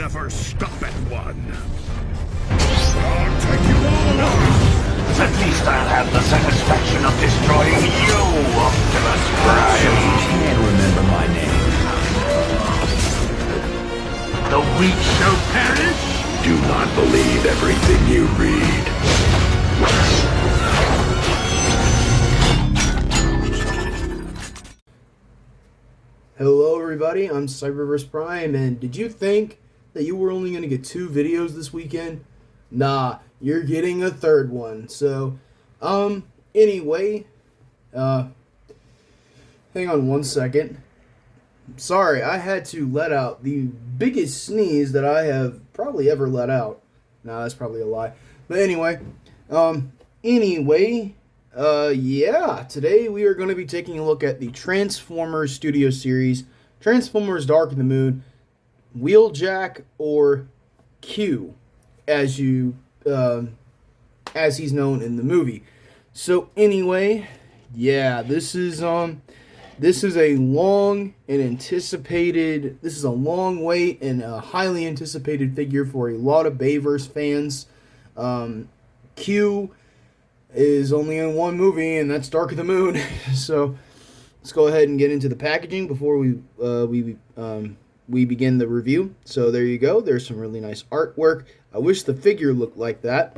never stop at one. I'll take you all on. At least I'll have the satisfaction of destroying you, Optimus Prime. You can't remember my name. The weak shall perish? Do not believe everything you read. Hello everybody, I'm Cyberverse Prime, and did you think that you were only going to get 2 videos this weekend? Nah, you're getting a 3rd one. So, anyway, hang on one second. Sorry, I had to let out the biggest sneeze that I have probably ever let out. Nah, that's probably a lie. But anyway, yeah, today we are going to be taking a look at the Transformers Studio Series, Transformers Dark of the Moon, Wheeljack, or Q, as he's known in the movie. So anyway, yeah, this is a long wait and a highly anticipated figure for a lot of Bayverse fans. Q is only in one movie, and that's Dark of the Moon. So let's go ahead and get into the packaging before we begin the review. So there you go. There's some really nice artwork. I wish the figure looked like that.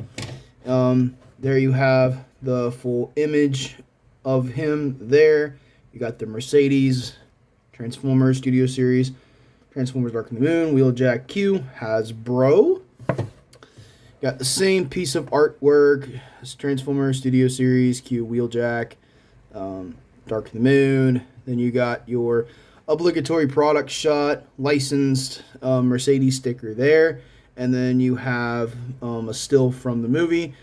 There you have the full image of him there. You got the Mercedes Transformers Studio Series, Transformers Dark of the Moon, Wheeljack Q, Hasbro. Got the same piece of artwork as Transformers Studio Series, Q, Wheeljack, Dark of the Moon. Then you got your obligatory product shot, licensed Mercedes sticker there. And then you have a still from the movie.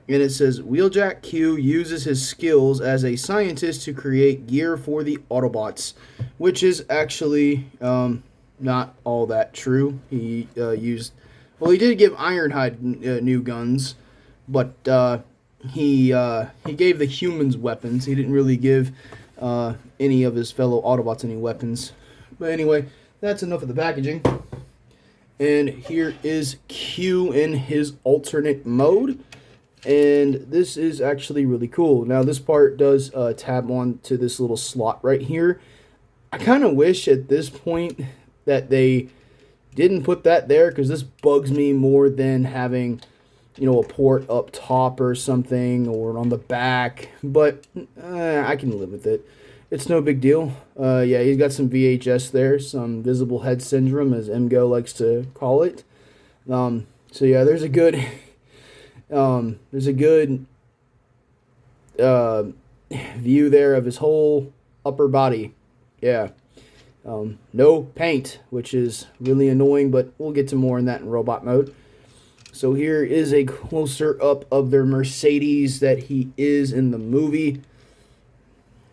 And it says, Wheeljack Q uses his skills as a scientist to create gear for the Autobots. Which is actually not all that true. He he did give Ironhide new guns, but he gave the humans weapons. He didn't really give any of his fellow Autobots any weapons. But anyway, that's enough of the packaging. And here is Q in his alternate mode. And this is actually really cool. Now, this part does tab on to this little slot right here. I kind of wish at this point that they didn't put that there, because this bugs me more than having, a port up top or something, or on the back. But I can live with it. It's no big deal. Yeah, he's got some VHS there, some visible head syndrome, as MGO likes to call it. So yeah, there's a good view there of his whole upper body. Yeah. No paint, which is really annoying, but we'll get to more in that in robot mode. So here is a closer up of their Mercedes that he is in the movie.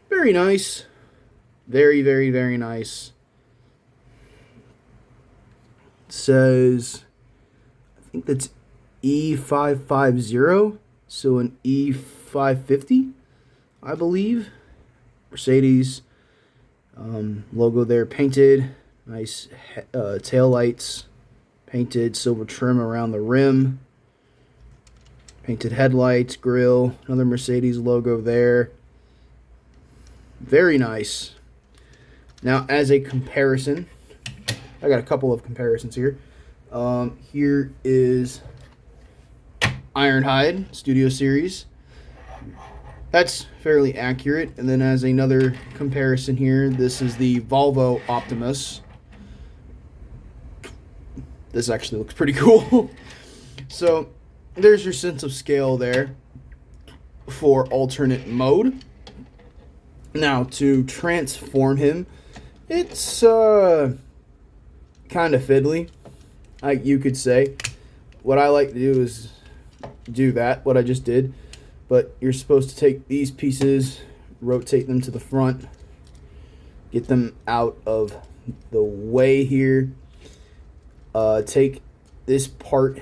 Very nice. Very, very, very nice. It says, I think that's E550, so an E550, I believe. Mercedes. Logo there painted. Nice tail lights. Painted silver trim around the rim. Painted headlights, grill. Another Mercedes logo there. Very nice. Now, as a comparison, I got a couple of comparisons here. Here is Ironhide Studio Series. That's fairly accurate. And then as another comparison here, this is the Volvo Optimus. This actually looks pretty cool. So there's your sense of scale there for alternate mode. Now, to transform him, it's kind of fiddly, you could say. What I like to do is do that, what I just did. But you're supposed to take these pieces, rotate them to the front, get them out of the way here. Take this part,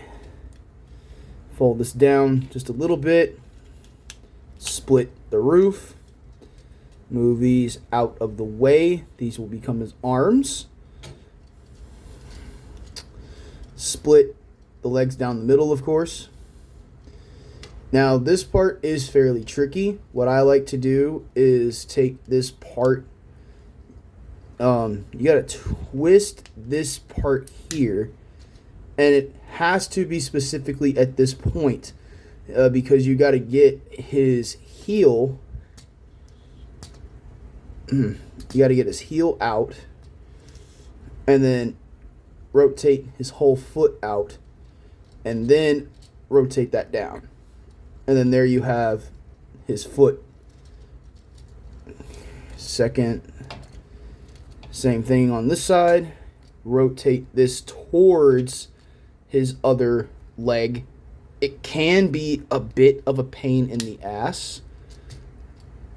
fold this down just a little bit, split the roof, move these out of the way. These will become his arms. split the legs down the middle, of course. Now, this part is fairly tricky. What I like to do is take this part. You got to twist this part here. And it has to be specifically at this point. Because you got to get his heel. You got to get his heel out. And then rotate his whole foot out. And then rotate that down. And then there you have his foot. Second, same thing on this side. Rotate this towards his other leg. It can be a bit of a pain in the ass.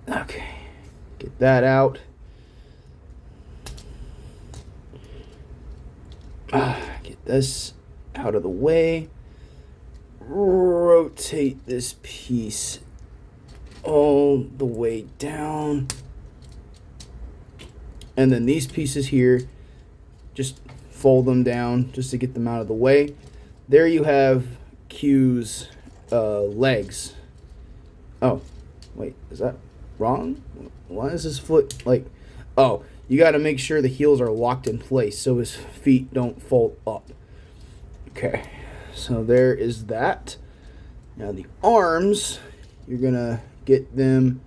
Okay, get that out. Get this out of the way. Rotate this piece all the way down. And then these pieces here, just fold them down just to get them out of the way. There you have Q's legs. Oh, wait, is that wrong? Why is his foot like... Oh, you got to make sure the heels are locked in place so his feet don't fold up. Okay. So there is that. Now the arms, you're going to get them,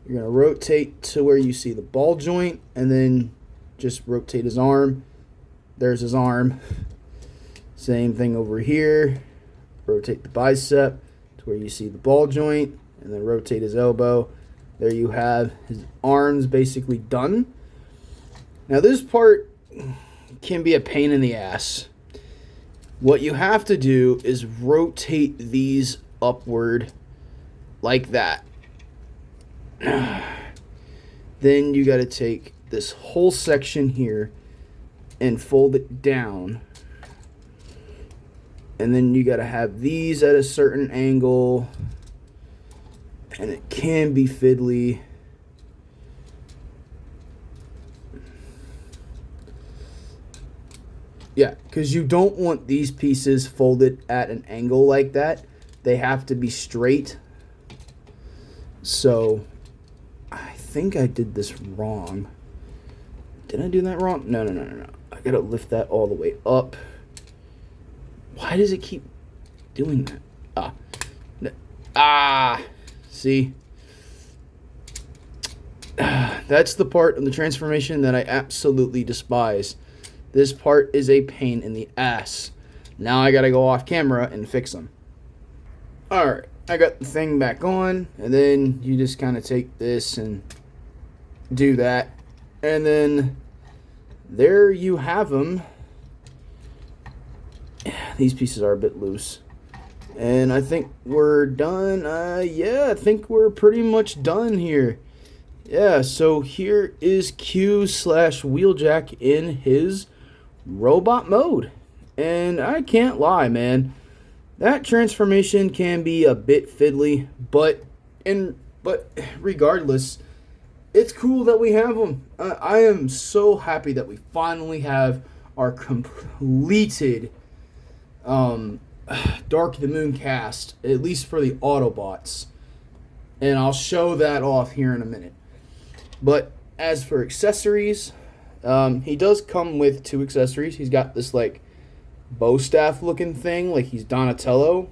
you're going to rotate to where you see the ball joint, and then just rotate his arm. There's his arm. Same thing over here. Rotate the bicep to where you see the ball joint, and then rotate his elbow. There you have his arms basically done. Now this part can be a pain in the ass. What you have to do is rotate these upward like that. Then you got to take this whole section here and fold it down. And then you got to have these at a certain angle. And it can be fiddly. Yeah, because you don't want these pieces folded at an angle like that. They have to be straight. So, I think I did this wrong. Did I do that wrong? No. I gotta lift that all the way up. Why does it keep doing that? See? That's the part of the transformation that I absolutely despise. This part is a pain in the ass. Now I gotta go off camera and fix them. Alright, I got the thing back on, and then you just kind of take this and do that. And then there you have them. These pieces are a bit loose. And I think we're done. Yeah, I think we're pretty much done here. Yeah, so here is Q/Wheeljack in his robot mode. And I can't lie, man. That transformation can be a bit fiddly, but regardless, it's cool that we have them. I am so happy that we finally have our completed Dark of the Moon cast, at least for the Autobots. And I'll show that off here in a minute. But as for accessories, he does come with 2 accessories. He's got this like bow staff looking thing, like he's Donatello.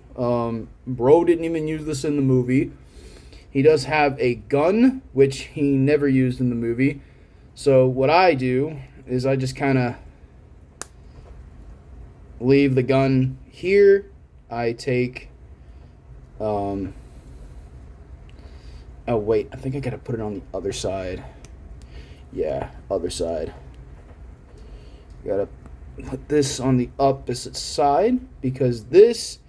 Bro didn't even use this in the movie. He does have a gun, which he never used in the movie. So what I do is I just kind of leave the gun here. I take oh wait, I think I gotta put it on the other side. Yeah, other side. Gotta put this on the opposite side, because this,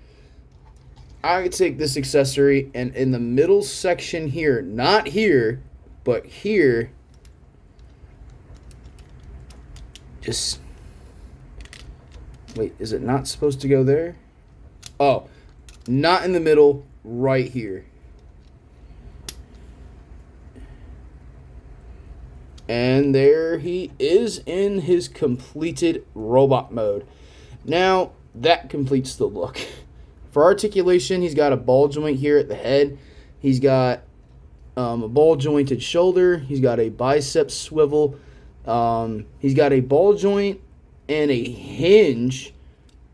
I could take this accessory and in the middle section here, not here, but here, just, wait, is it not supposed to go there? Oh, not in the middle, right here. And there he is in his completed robot mode. Now, that completes the look. For articulation, he's got a ball joint here at the head. He's got a ball jointed shoulder. He's got a bicep swivel. He's got a ball joint and a hinge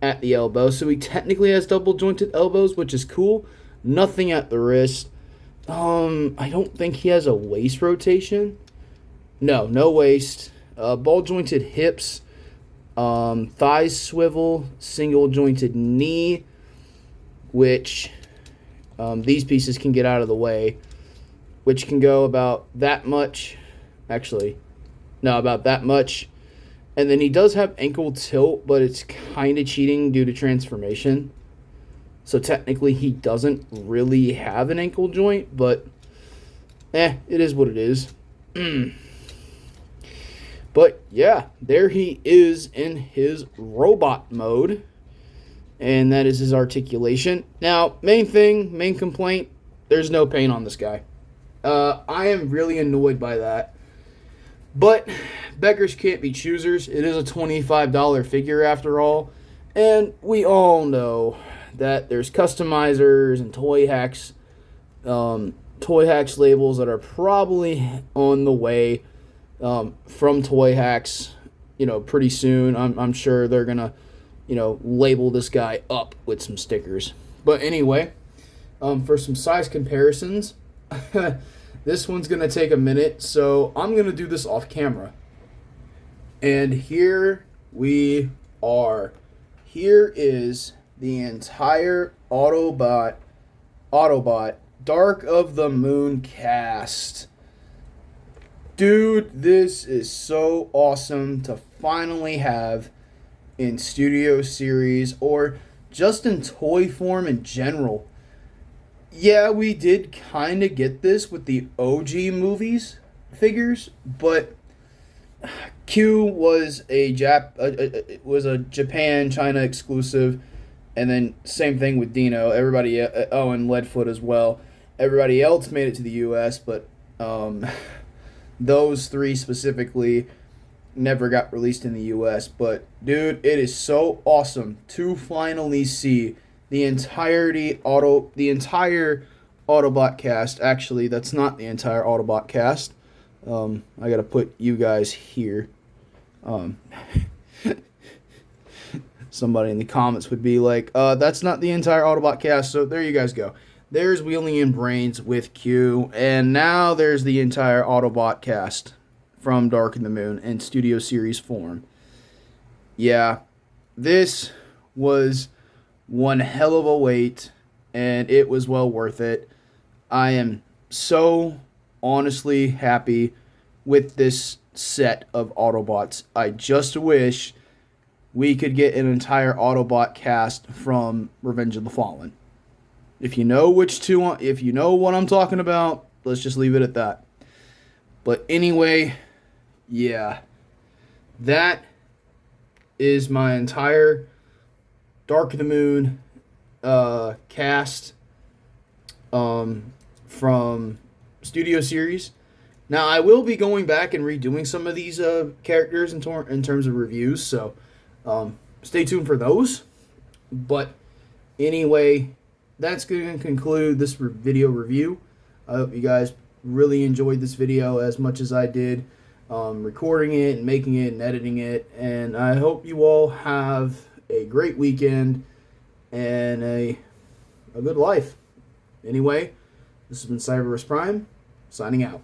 at the elbow. So he technically has double jointed elbows, which is cool. Nothing at the wrist. I don't think he has a waist rotation. No waist. Ball jointed hips. Thighs swivel. Single jointed knee, which these pieces can get out of the way, which can go about that much. Actually, no, about that much. And then he does have ankle tilt, but it's kind of cheating due to transformation. So technically he doesn't really have an ankle joint, but it is what it is. But yeah, there he is in his robot mode. And that is his articulation. Now, main complaint, there's no paint on this guy. I am really annoyed by that. But beggars can't be choosers. It is a $25 figure after all. And we all know that there's customizers and toy hacks labels that are probably on the way from Toy Hacks, pretty soon. I'm sure they're going to, label this guy up with some stickers. But anyway, for some size comparisons, this one's going to take a minute, so I'm going to do this off camera. And here we are. Here is the entire Autobot Dark of the Moon cast. Dude, this is so awesome to finally have in Studio Series or just in toy form in general. Yeah, we did kind of get this with the OG movies figures, but Q was a Japan China exclusive, and then same thing with Dino. Everybody, and Leadfoot as well. Everybody else made it to the U.S., but those three specifically never got released in the U.S. But dude, it is so awesome to finally see the entire Autobot cast. Actually, that's not the entire Autobot cast. I gotta put you guys here. Somebody in the comments would be like, that's not the entire Autobot cast. So there you guys go. There's Wheeling and Brains with Q, and now there's the entire Autobot cast from Dark of the Moon in Studio Series form. Yeah, this was one hell of a wait, and it was well worth it. I am so honestly happy with this set of Autobots. I just wish we could get an entire Autobot cast from Revenge of the Fallen. If you know if you know what I'm talking about, let's just leave it at that. But anyway, yeah, that is my entire Dark of the Moon cast from Studio Series. Now, I will be going back and redoing some of these characters in terms of reviews, so stay tuned for those. But anyway, that's going to conclude this video review. I hope you guys really enjoyed this video as much as I did recording it and making it and editing it. And I hope you all have a great weekend and a good life. Anyway, this has been Cyberus Prime, signing out.